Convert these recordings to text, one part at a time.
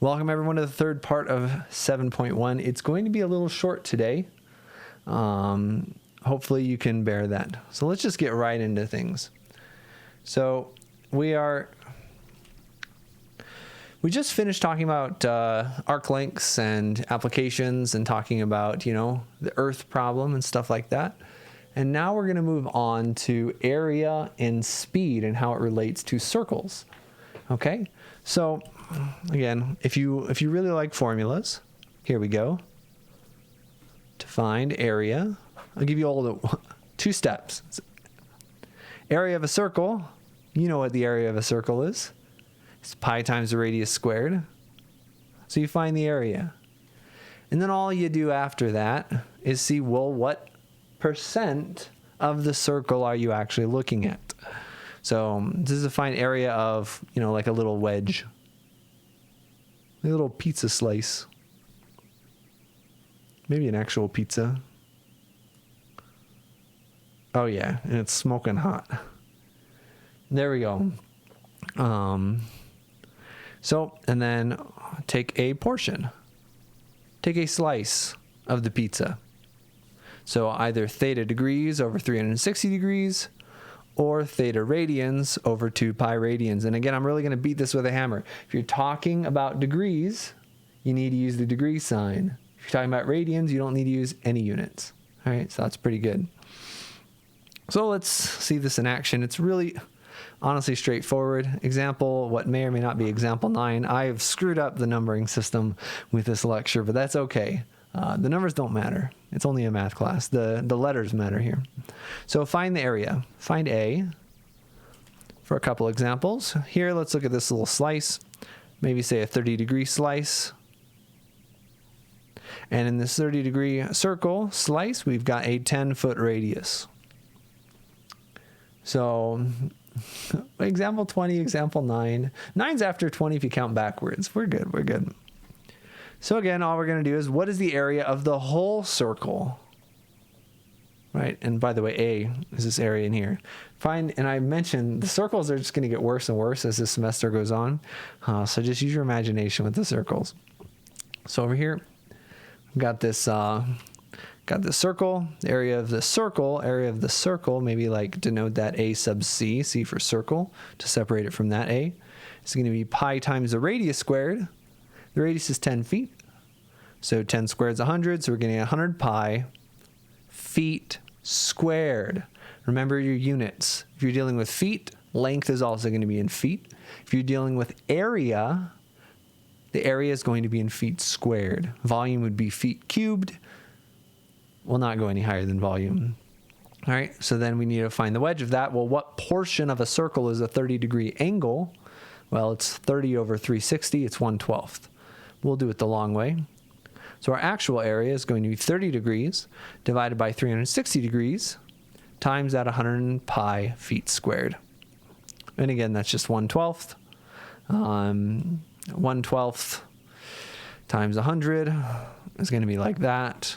Welcome everyone to the third part of 7.1. It's going to be a little short today. Hopefully you can bear that. So let's just get right into things. So we just finished talking about arc lengths and applications and talking about, the Earth problem and stuff like that. And now we're going to move on to area and speed and how it relates to circles. Okay? So again, if you really like formulas, here we go. To find area, I'll give you all the 2 steps. Area of a circle, you know what the area of a circle is. It's pi times the radius squared. So you find the area. And then all you do after that is see, well, what percent of the circle are you actually looking at? So this is to find area of, like a little wedge. A little pizza slice. Maybe an actual pizza. Oh yeah, and it's smoking hot. There we go. So, and then take a portion. Take a slice of the pizza. So either theta degrees over 360 degrees or theta radians over 2 pi radians. And again, I'm really going to beat this with a hammer. If you're talking about degrees, you need to use the degree sign. If you're talking about radians, you don't need to use any units. All right, so that's pretty good. So let's see this in action. It's really honestly straightforward. Example, what may or may not be example 9. I've screwed up the numbering system with this lecture, but that's okay. The numbers don't matter. It's only a math class. The letters matter here. So find the area. Find A for a couple examples. Here, let's look at this little slice. Maybe say a 30-degree slice. And in this 30-degree circle slice, we've got a 10-foot radius. So example 20, example 9. 9's after 20 if you count backwards. We're good. We're good. So again, all we're going to do is, what is the area of the whole circle? Right? And by the way, A is this area in here. And I mentioned the circles are just going to get worse and worse as this semester goes on. So just use your imagination with the circles. So over here, we've got this circle, the area of the circle, maybe like denote that A sub C, C for circle, to separate it from that A. It's going to be pi times the radius squared. The radius is 10 feet. So 10 squared is 100, so we're getting 100 pi feet squared. Remember your units. If you're dealing with feet, length is also going to be in feet. If you're dealing with area, the area is going to be in feet squared. Volume would be feet cubed. Will not go any higher than volume. All right, so then we need to find the wedge of that. Well, what portion of a circle is a 30-degree angle? Well, it's 30 over 360. It's 1/12. We'll do it the long way. So our actual area is going to be 30 degrees divided by 360 degrees times that 100 pi feet squared. And again, that's just 1/12. 1/12 times 100 is going to be like that.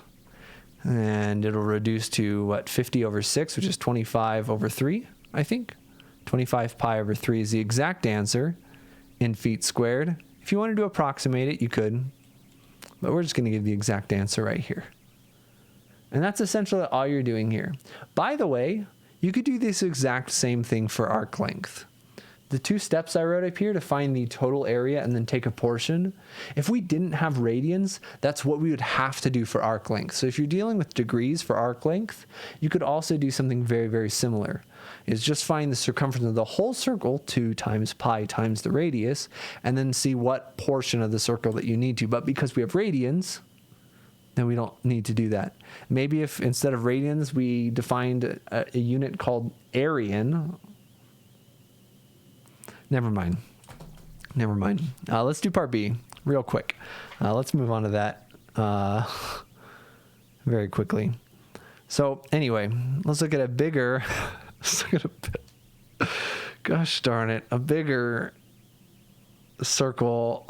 And it'll reduce to, 50 over 6, which is 25 over 3, I think. 25 pi over 3 is the exact answer in feet squared. If you wanted to approximate it, you could. But we're just going to give the exact answer right here. And that's essentially all you're doing here. By the way, you could do this exact same thing for arc length. The 2 steps I wrote up here to find the total area and then take a portion. If we didn't have radians, that's what we would have to do for arc length. So if you're dealing with degrees for arc length, you could also do something very, very similar. Is just find the circumference of the whole circle, 2 times pi times the radius, and then see what portion of the circle that you need to. But because we have radians, then we don't need to do that. Maybe if instead of radians, we defined a unit called arian. Never mind. Let's do part B real quick. Let's move on to that very quickly. So anyway, let's look at a bigger, gosh darn it, a bigger circle.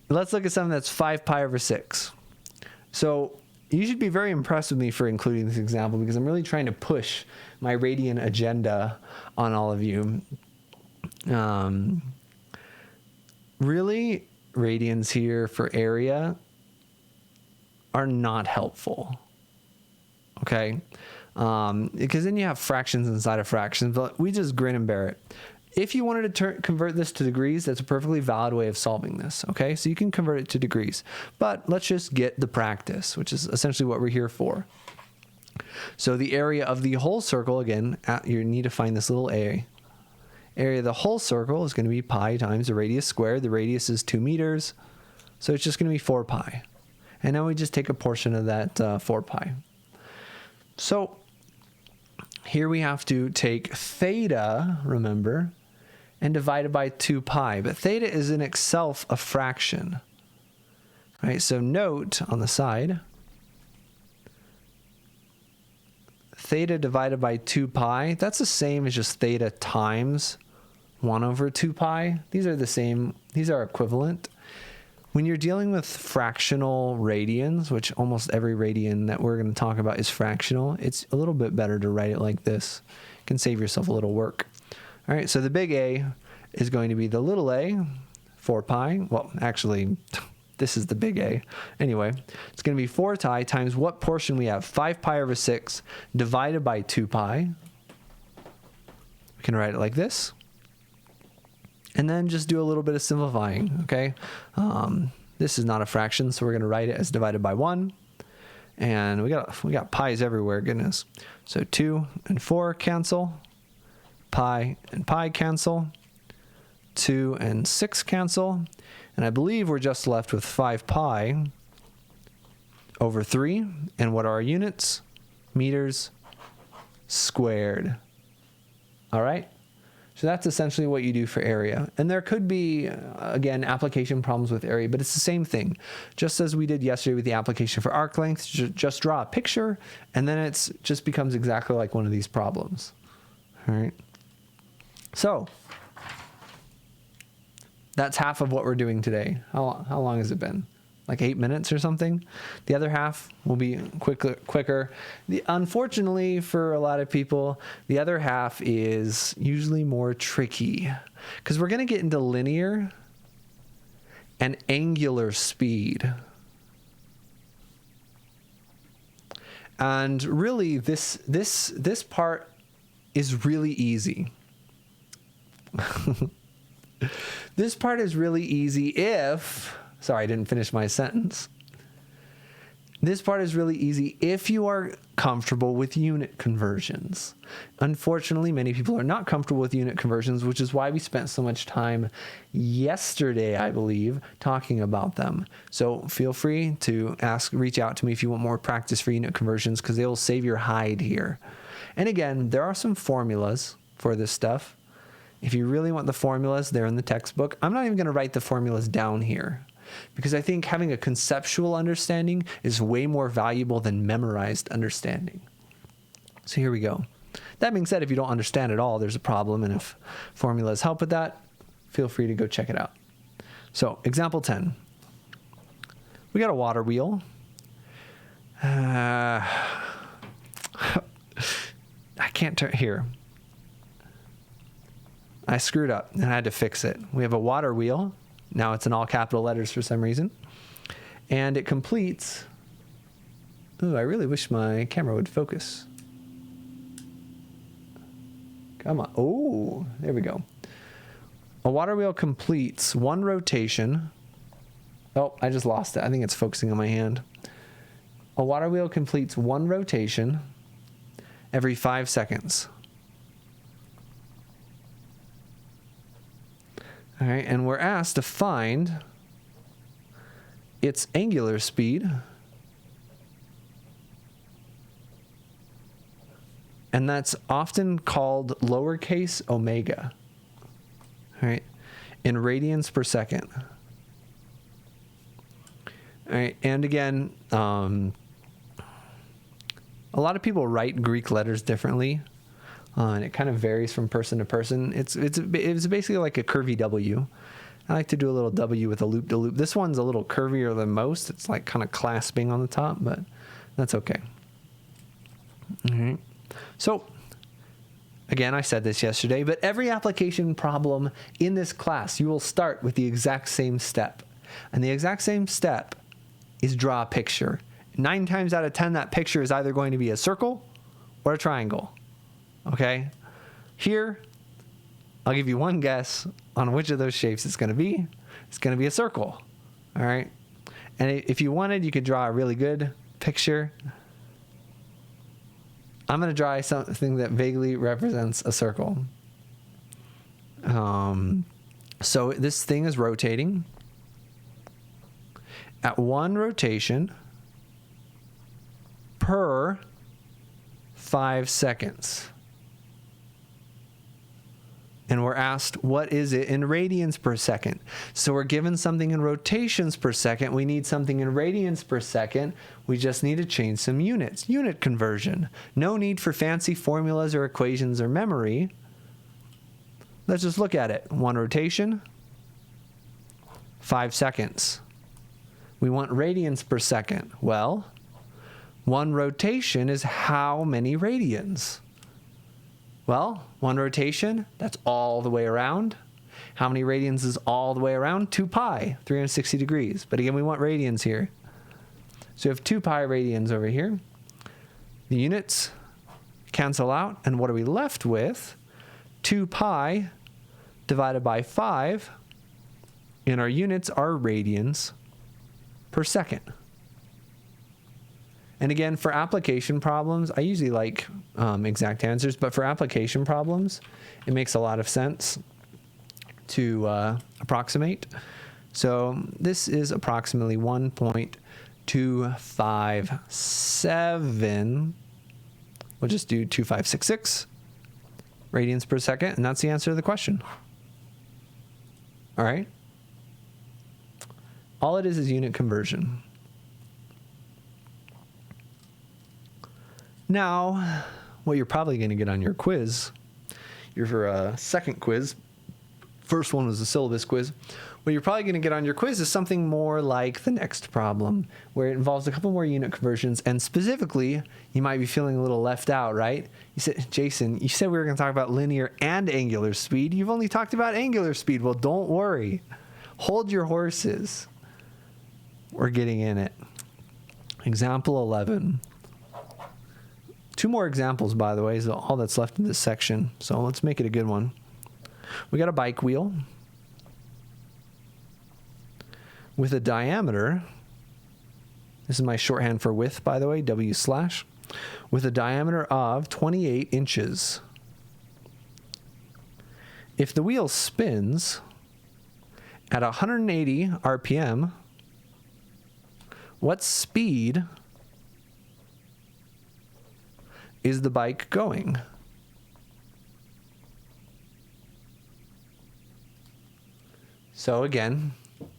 Let's look at something that's 5 pi over 6. So you should be very impressed with me for including this example because I'm really trying to push my radian agenda on all of you. really, radians here for area are not helpful. Okay? Because then you have fractions inside of fractions, but we just grin and bear it. If you wanted to convert this to degrees, that's a perfectly valid way of solving this, okay? So you can convert it to degrees. But let's just get the practice, which is essentially what we're here for. So the area of the whole circle, again, you need to find this little a. Area of the whole circle is going to be pi times the radius squared. The radius is 2 meters, so it's just going to be 4 pi. And now we just take a portion of that 4 pi. So here we have to take theta, remember, and divide it by 2 pi. But theta is in itself a fraction. Right? So note on the side, theta divided by 2 pi, that's the same as just theta times 1 over 2 pi. These are the same, these are equivalent. When you're dealing with fractional radians, which almost every radian that we're going to talk about is fractional, it's a little bit better to write it like this. You can save yourself a little work. All right, so the big A is going to be the little a, 4 pi. Well, actually, this is the big A. Anyway, it's going to be 4 pi times what portion we have? 5 pi over 6 divided by 2 pi. We can write it like this. And then just do a little bit of simplifying, okay? This is not a fraction, so we're going to write it as divided by 1. And we got pi's everywhere, goodness. So 2 and 4 cancel. Pi and pi cancel. 2 and 6 cancel. And I believe we're just left with 5 pi over 3. And what are our units? Meters squared. All right? So that's essentially what you do for area. And there could be, again, application problems with area, but it's the same thing. Just as we did yesterday with the application for arc length, just draw a picture, and then it just becomes exactly like one of these problems. All right? So that's half of what we're doing today. How long has it been? Like 8 minutes or something? The other half will be quicker. Unfortunately, for a lot of people, the other half is usually more tricky because we're going to get into linear and angular speed. And really, this part is really easy. This part is really easy if... Sorry, I didn't finish my sentence. This part is really easy if you are comfortable with unit conversions. Unfortunately, many people are not comfortable with unit conversions, which is why we spent so much time yesterday, I believe, talking about them. So feel free to reach out to me if you want more practice for unit conversions, because they will save your hide here. And again, there are some formulas for this stuff. If you really want the formulas, they're in the textbook. I'm not even going to write the formulas down here, because I think having a conceptual understanding is way more valuable than memorized understanding. So here we go. That being said, if you don't understand at all, there's a problem. And if formulas help with that, feel free to go check it out. So example 10. We got a water wheel. I can't turn here. I screwed up and I had to fix it. We have a water wheel. Now it's in all capital letters for some reason. And it completes... Ooh, I really wish my camera would focus. Come on. Oh, there we go. A water wheel completes one rotation. Oh, I just lost it. I think it's focusing on my hand. A water wheel completes one rotation every 5 seconds. All right, and we're asked to find its angular speed. And that's often called lowercase omega. All right, in radians per second. All right, and again, a lot of people write Greek letters differently. And it kind of varies from person to person. It's basically like a curvy W. I like to do a little W with a loop-de-loop. This one's a little curvier than most. It's like kind of clasping on the top, but that's okay. All right. So Again, I said this yesterday, but every application problem in this class, you will start with the exact same step. And the exact same step is draw a picture. 9 times out of 10, that picture is either going to be a circle or a triangle. Okay? Here, I'll give you one guess on which of those shapes it's going to be. It's going to be a circle. All right? And if you wanted, you could draw a really good picture. I'm going to draw something that vaguely represents a circle. So this thing is rotating. At 1 rotation per 5 seconds. And we're asked, what is it in radians per second? So we're given something in rotations per second. We need something in radians per second. We just need to change some units. Unit conversion. No need for fancy formulas or equations or memory. Let's just look at it. 1 rotation, 5 seconds. We want radians per second. Well, 1 rotation is how many radians? Well, 1 rotation, that's all the way around. How many radians is all the way around? 2 pi, 360 degrees. But again, we want radians here. So we have 2 pi radians over here. The units cancel out, and what are we left with? 2 pi divided by 5, and our units are radians per second. And again, for application problems, I usually like exact answers, but for application problems, it makes a lot of sense to approximate. So this is approximately 1.257. We'll just do 2566 radians per second, and that's the answer to the question. All right? All it is unit conversion. Now, what you're probably going to get on your quiz, your second quiz, first one was a syllabus quiz, what you're probably going to get on your quiz is something more like the next problem, where it involves a couple more unit conversions, and specifically, you might be feeling a little left out, right? You said, Jason, you said we were going to talk about linear and angular speed. You've only talked about angular speed. Well, don't worry. Hold your horses. We're getting in it. Example 11. 2 more examples, by the way, is all that's left in this section. So let's make it a good one. We got a bike wheel with a diameter. This is my shorthand for width, by the way, W/, with a diameter of 28 inches. If the wheel spins at 180 RPM, what speed is the bike going? So again, I'm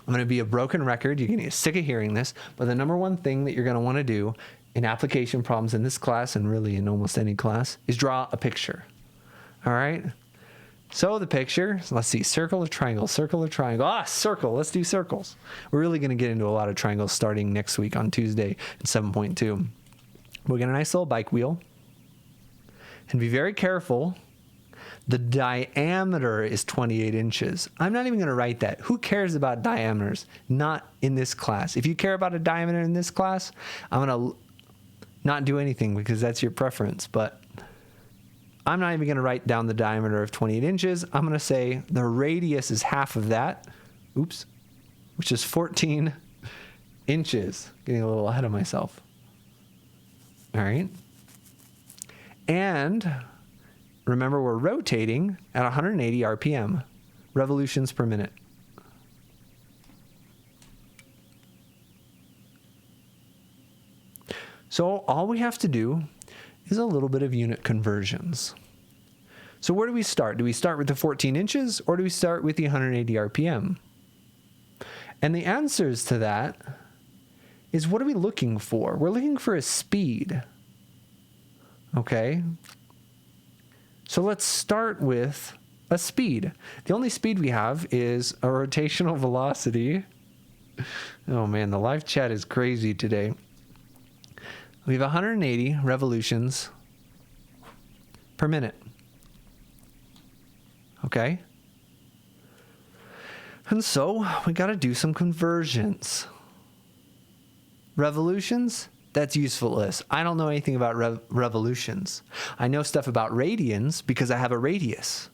going to be a broken record. You're going to get sick of hearing this, but the number one thing that you're going to want to do in application problems in this class, and really in almost any class, is draw a picture. All right? So the picture, let's see, circle or triangle, circle or triangle. Circle. Let's do circles. We're really going to get into a lot of triangles starting next week on Tuesday at 7.2. We'll get a nice little bike wheel. And be very careful. The diameter is 28 inches. I'm not even going to write that. Who cares about diameters? Not in this class. If you care about a diameter in this class, I'm going to not do anything because that's your preference. But I'm not even going to write down the diameter of 28 inches. I'm going to say the radius is half of that. Oops. Which is 14 inches. Getting a little ahead of myself. All right. And remember, we're rotating at 180 RPM, revolutions per minute. So all we have to do is a little bit of unit conversions. So where do we start? Do we start with the 14 inches or do we start with the 180 RPM? And the answers to that is, what are we looking for? We're looking for a speed. Okay. So let's start with a speed. The only speed we have is a rotational velocity. Oh man, the live chat is crazy today. We have 180 revolutions per per minute. Okay? And so we got to do some conversions. Revolutions? That's useless. I don't know anything about revolutions. I know stuff about radians because I have a radius.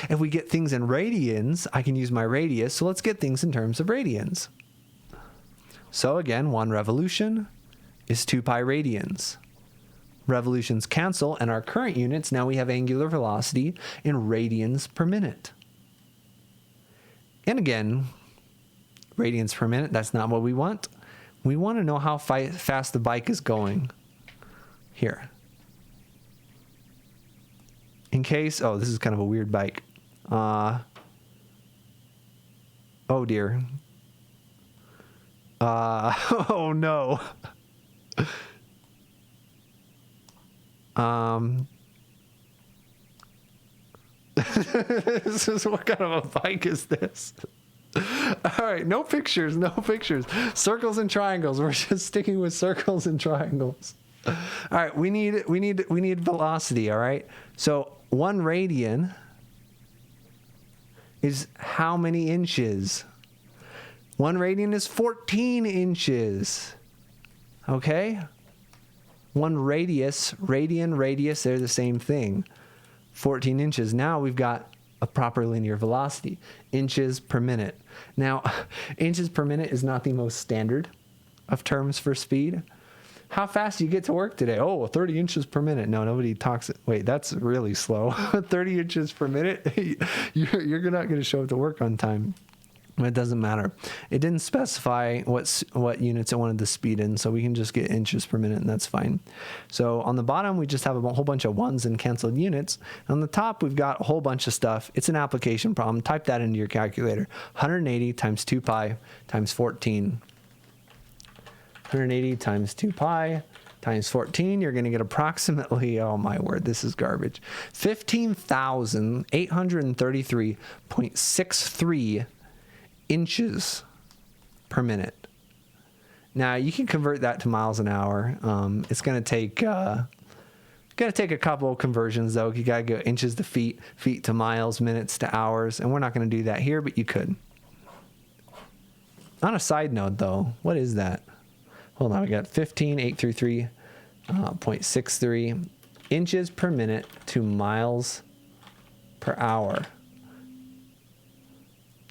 If we get things in radians, I can use my radius. So let's get things in terms of radians. So again, 1 revolution is 2 pi radians. Revolutions cancel, and our current units, now we have angular velocity in radians per minute. And again, radians per minute, that's not what we want. We want to know how fast the bike is going. Here. In case, oh, this is kind of a weird bike. Oh dear. Oh no. This is, what kind of a bike is this? All right, no pictures, no pictures. Circles and triangles. We're just sticking with circles and triangles. All right, we need velocity, all right? So 1 radian is how many inches? 1 radian is 14 inches. Okay? 1 radius, radian, radius, they're the same thing. 14 inches. Now we've got a proper linear velocity. Inches per minute. Now, inches per minute is not the most standard of terms for speed. How fast do you get to work today? Oh, 30 inches per minute. No, nobody talks. Wait, that's really slow. 30 inches per minute? You're not going to show up to work on time. It doesn't matter. It didn't specify what units it wanted the speed in, so we can just get inches per minute, and that's fine. So on the bottom, we just have a whole bunch of ones and canceled units. On the top, we've got a whole bunch of stuff. It's an application problem. Type that into your calculator. 180 times 2 pi times 14. 180 times 2 pi times 14, you're going to get approximately, oh my word, this is garbage, 15,833.63 inches per minute. Now you can convert that to miles an hour. It's going to take a couple of conversions though. You got to go inches to feet, feet to miles, minutes to hours, and we're not going to do that here, but you could. On a side note though, what is that? Hold on, we got 15,833.63 inches per minute to miles per hour.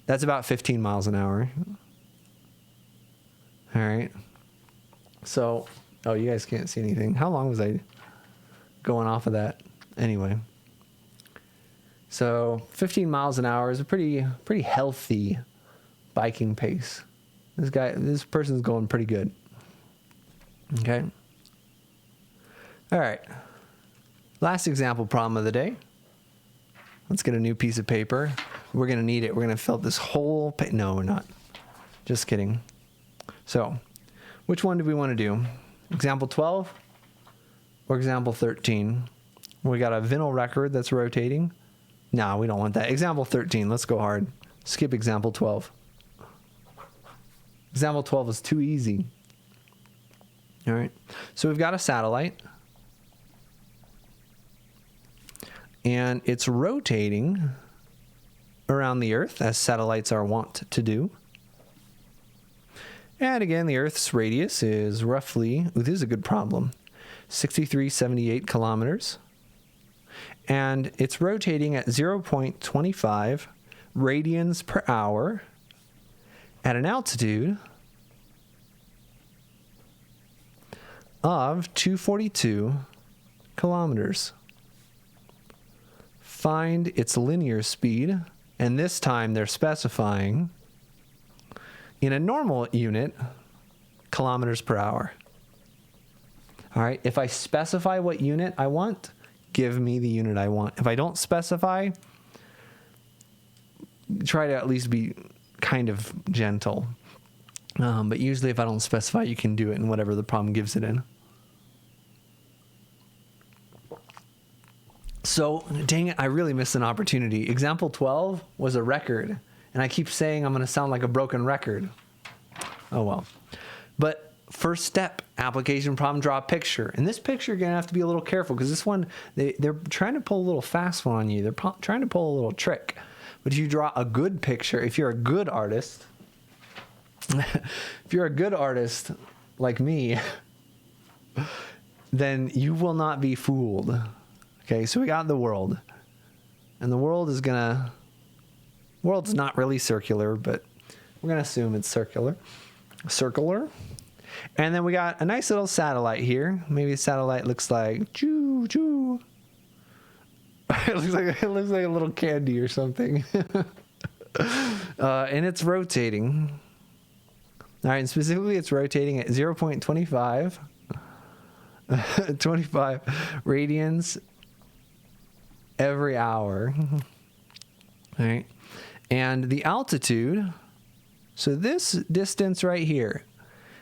That's about 15 miles an hour. All right. So, oh, you guys can't see anything. How long was I going off of that? Anyway. So 15 miles an hour is a pretty healthy biking pace. This person's going pretty good. Okay. All right. Last example problem of the day. Let's get a new piece of paper. We're going to need it. We're going to fill this whole page. No, we're not. Just kidding. So, which one do we want to do? Example 12 or example 13? We got a vinyl record that's rotating. No, we don't want that. Example 13. Let's go hard. Skip example 12. Example 12 is too easy. All right. So we've got a satellite. And it's rotating around the Earth, as satellites are wont to do. And again, the Earth's radius is roughly, ooh, this is a good problem, 6378 kilometers. And it's rotating at 0.25 radians per hour at an altitude of 242 kilometers. Find its linear speed, and this time they're specifying in a normal unit, kilometers per hour. All right, if I specify what unit I want, give me the unit I want. If I don't specify, try to at least be kind of gentle. But usually if I don't specify, you can do it in whatever the problem gives it in. So, dang it, I really missed an opportunity. Example 12 was a record, and I keep saying I'm going to sound like a broken record. Oh, well. But first step, application problem, draw a picture. And this picture, you're going to have to be a little careful because this one, they're trying to pull a little fast one on you. They're trying to pull a little trick. But if you draw a good picture, if you're a good artist, like me, then you will not be fooled. Okay, so we got the world. And the world's not really circular, but we're going to assume it's circular. And then we got a nice little satellite here. Maybe the satellite looks like choo choo. It looks like a little candy or something. And it's rotating. All right, and specifically it's rotating at 0.25 25 radians every hour. All right. And the altitude, so this distance right here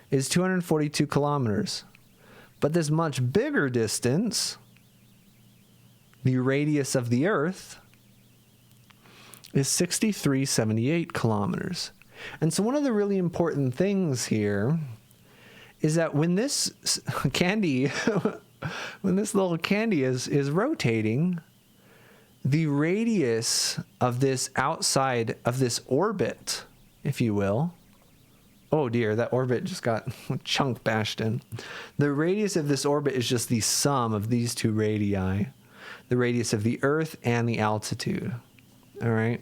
is 242 kilometers. But this much bigger distance, the radius of the Earth, is 6,378 kilometers. And so one of the really important things here is that when this candy, when this little candy is rotating, the radius of this outside of this orbit, if you will, oh dear, that orbit just got a chunk bashed in. The radius of this orbit is just the sum of these two radii, the radius of the Earth and the altitude. All right.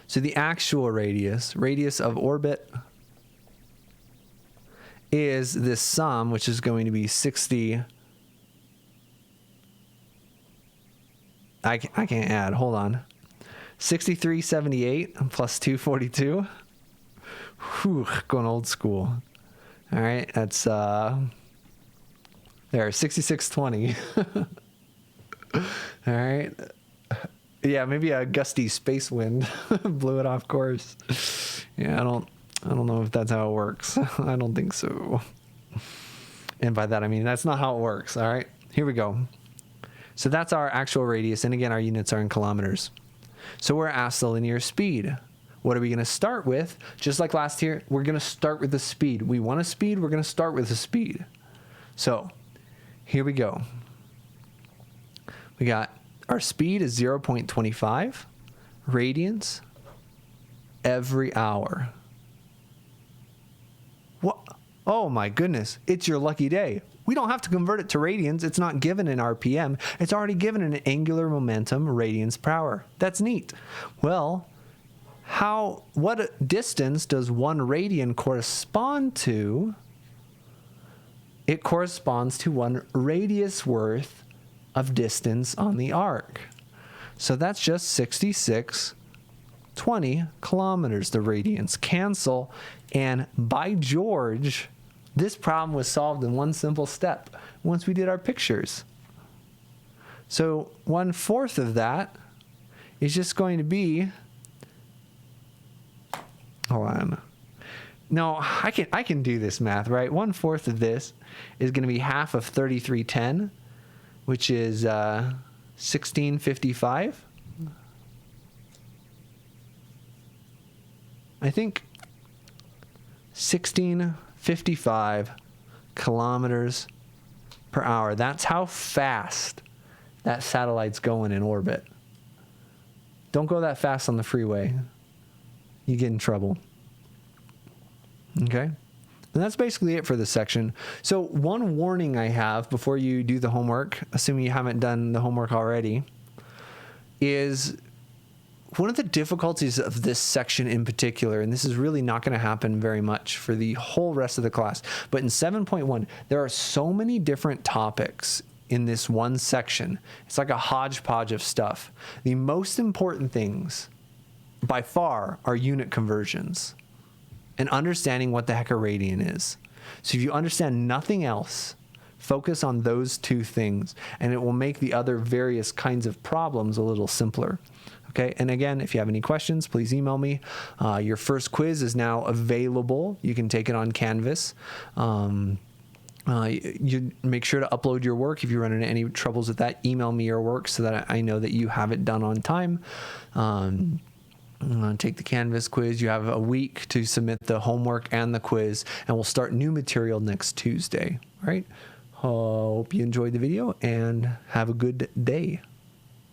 So the actual radius of orbit, is this sum, which is going to be 60. I can't add. Hold on. 6,378 plus 242. Whew, going old school. All right, that's there, 6,620. All right. Yeah, maybe a gusty space wind blew it off course. Yeah, I don't know if that's how it works. I don't think so. And by that I mean that's not how it works. All right, here we go. So that's our actual radius, and again our units are in kilometers. So we're asked the linear speed. What are we going to start with? Just like last year, we're going to start with the speed. We want a speed, we're going to start with the speed. So here we go. We got our speed is 0.25 radians every hour. What? Oh my goodness, it's your lucky day. We don't have to convert it to radians. It's not given in RPM. It's already given in angular momentum radians per hour. That's neat. Well, what distance does 1 radian correspond to? It corresponds to 1 radius worth of distance on the arc. So that's just 6,620 kilometers. The radians cancel, and by George, this problem was solved in one simple step once we did our pictures. So 1/4 of that is just going to be, hold on. No, I can do this math, right? 1/4 of this is going to be half of 3310, which is 1655. I think 1655 kilometers per hour. That's how fast that satellite's going in orbit. Don't go that fast on the freeway. You get in trouble. Okay? And that's basically it for this section. So one warning I have before you do the homework, assuming you haven't done the homework already, is one of the difficulties of this section in particular, and this is really not going to happen very much for the whole rest of the class, but in 7.1, there are so many different topics in this one section. It's like a hodgepodge of stuff. The most important things by far are unit conversions and understanding what the heck a radian is. So if you understand nothing else, focus on those two things, and it will make the other various kinds of problems a little simpler. Okay, and again, if you have any questions, please email me. Your first quiz is now available. You can take it on Canvas. You make sure to upload your work. If you run into any troubles with that, email me your work so that I know that you have it done on time. Take the Canvas quiz. You have a week to submit the homework and the quiz, and we'll start new material next Tuesday. All right. Hope you enjoyed the video and have a good day.